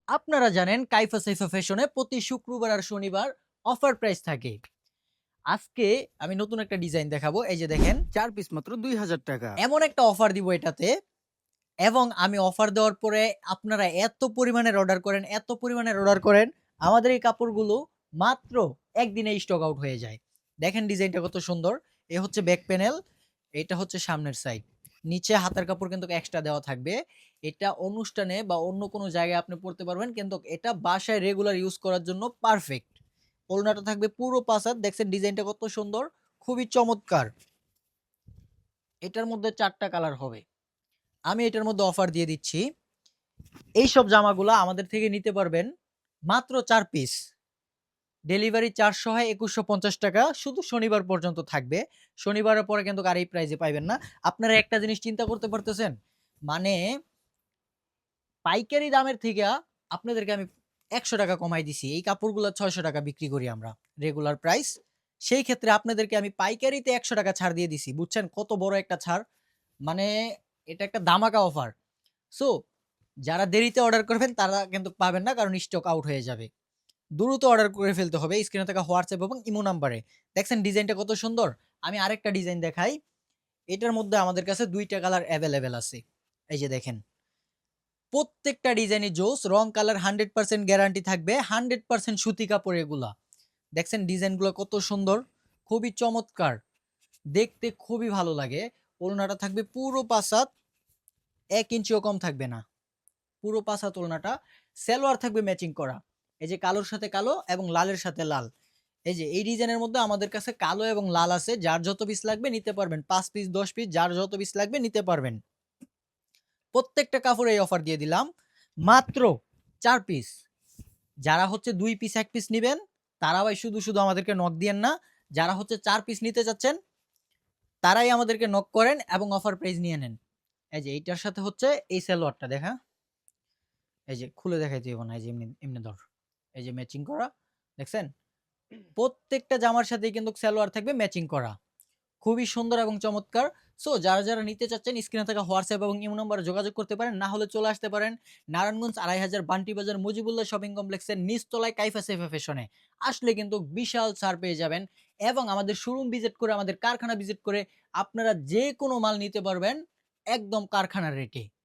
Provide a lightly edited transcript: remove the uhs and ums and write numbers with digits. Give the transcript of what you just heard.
আপনারা জানেন কাইফা সাইফা ফ্যাশনে প্রতি শুক্রবার আর শনিবার অফার প্রাইস থাকে। আজকে আমি নতুন একটা ডিজাইন দেখাবো। এই যে দেখেন, ৪ পিস মাত্র ৳২,০০০। এমন একটা অফার দিব এটাতে এবং আমি অফার দেওয়ার পরে আপনারা এত পরিমাণের অর্ডার করেন, এত পরিমাণের অর্ডার করেন, আমাদের এই কাপড়গুলো মাত্র একদিনে স্টক আউট হয়ে যায়। দেখেন ডিজাইনটা কত সুন্দর। এ হচ্ছে ব্যাক প্যানেল, এটা হচ্ছে সামনের সাইড। নিচে হাতার কাপড় কিন্তু এক্সট্রা দেওয়া থাকবে। এটা অনুষ্ঠানে বা অন্য কোনো জায়গায় আপনি পড়তে পারবেন, কিন্তু এটা বাসায় রেগুলার ইউজ করার জন্য পারফেক্ট। ওড়নাটা থাকবে পুরো ৫ হাত। দেখছেন ডিজাইনটা কত সুন্দর, খুবই চমৎকার। এটার মধ্যে ৪ টা কালার হবে। আমি এটার মধ্যে অফার দিয়ে দিচ্ছি। এইসব জামাগুলা আমাদের থেকে নিতে পারবেন মাত্র ৪ পিস। ডেলিভারি চার্জ সহ ৳২১৫০ শুধু শনিবার পর্যন্ত থাকবে। শনিবারের পরে কিন্তু আর এই প্রাইসে পাইবেন না। আপনারা একটা জিনিস চিন্তা করতে পারতেছেন? মানে পাইকারি দামের থেইকা আপনাদেরকে আমি ৳১০০ কমায় দিছি। এই কাপড়গুলা ৳৬০০ বিক্রি করি আমরা, রেগুলার প্রাইস। সেই ক্ষেত্রে আপনাদেরকে আমি পাইকারিতে ৳১০০ ছাড় দিয়ে দিছি। বুঝছেন কত বড় একটা ছাড়? মানে এটা একটা ধামাকা অফার। সো যারা দেরিতে অর্ডার করবেন তারা কিন্তু পাবেন না, কারণ স্টক আউট হয়ে যাবে। দ্রুত অর্ডার করে ফেলতে হবে স্ক্রিনে থাকা হোয়াটসঅ্যাপ এবং ইমো নাম্বারে। দেখছেন ডিজাইনটা কত সুন্দর? আমি আরেকটা ডিজাইন দেখাই। এটার মধ্যে আমাদের কাছে ২ টা কালার এভেইলেবল আছে। এই যে দেখেন। প্রত্যেকটা ডিজাইনই জোস, রং কালার 100% গ্যারান্টি থাকবে। 100% সুতি কাপড় এগুলা। দেখছেন ডিজাইনগুলো কত সুন্দর? খুবই চমৎকার। দেখতে খুবই ভালো লাগে। ওড়নাটা থাকবে পুরো ৫ হাত, ১ ইঞ্চিও কম থাকবে না। পুরো ৫ হাত ওড়নাটা। সালোয়ার থাকবে ম্যাচিং করা। এই যে কালোর সাথে কালো এবং লালের সাথে লাল। এই যে এই ডিজাইনের মধ্যে আমাদের কাছে কালো এবং লাল আছে। যার যত পিস লাগবে নিতে পারবেন। ৫ পিস, ১০ পিস, যার যত পিস লাগবে নিতে পারবেন। প্রত্যেকটা কাপড়ে এই অফার দিয়ে দিলাম। মাত্র ৪ পিস। যারা হচ্ছে ২ পিস ১ পিস নিবেন, তারা ভাই শুধু আমাদেরকে নক দিয়েন না। যারা হচ্ছে ৪ পিস নিতে চাচ্ছেন, তারাই আমাদেরকে নক করেন এবং অফার প্রাইস নিয়ে নেন। এই যে এইটার সাথে হচ্ছে এই সালোয়ারটা দেখা। এই যে খুলে দেখাইতে হবে না। এই যে এমনি, এমনি ধর। এই যে ম্যাচিং করা। দেখছেন? প্রত্যেকটা জামার সাথেই কিন্তু সালোয়ার থাকবে ম্যাচিং করা। খুবই সুন্দর এবং চমৎকার। সো যারা নিতে চাচ্ছেন স্ক্রিনে থাকা হোয়াটসঅ্যাপ এবং ইমো নম্বরে যোগাযোগ করতে পারেন। না হলে চলে আসতে পারেন নারায়ণগঞ্জ ২৫০০ বান্টি বাজার মুজিবুল্লাহ শপিং কমপ্লেক্সের নিচতলায় কাইফা সেফা ফ্যাশনে। আসলে কিন্তু বিশাল ছাড় পেয়ে যাবেন এবং আমাদের শোরুম ভিজিট করে, আমাদের কারখানা ভিজিট করে আপনারা যেকোনো মাল নিতে পারবেন একদম কারখানার রেটে।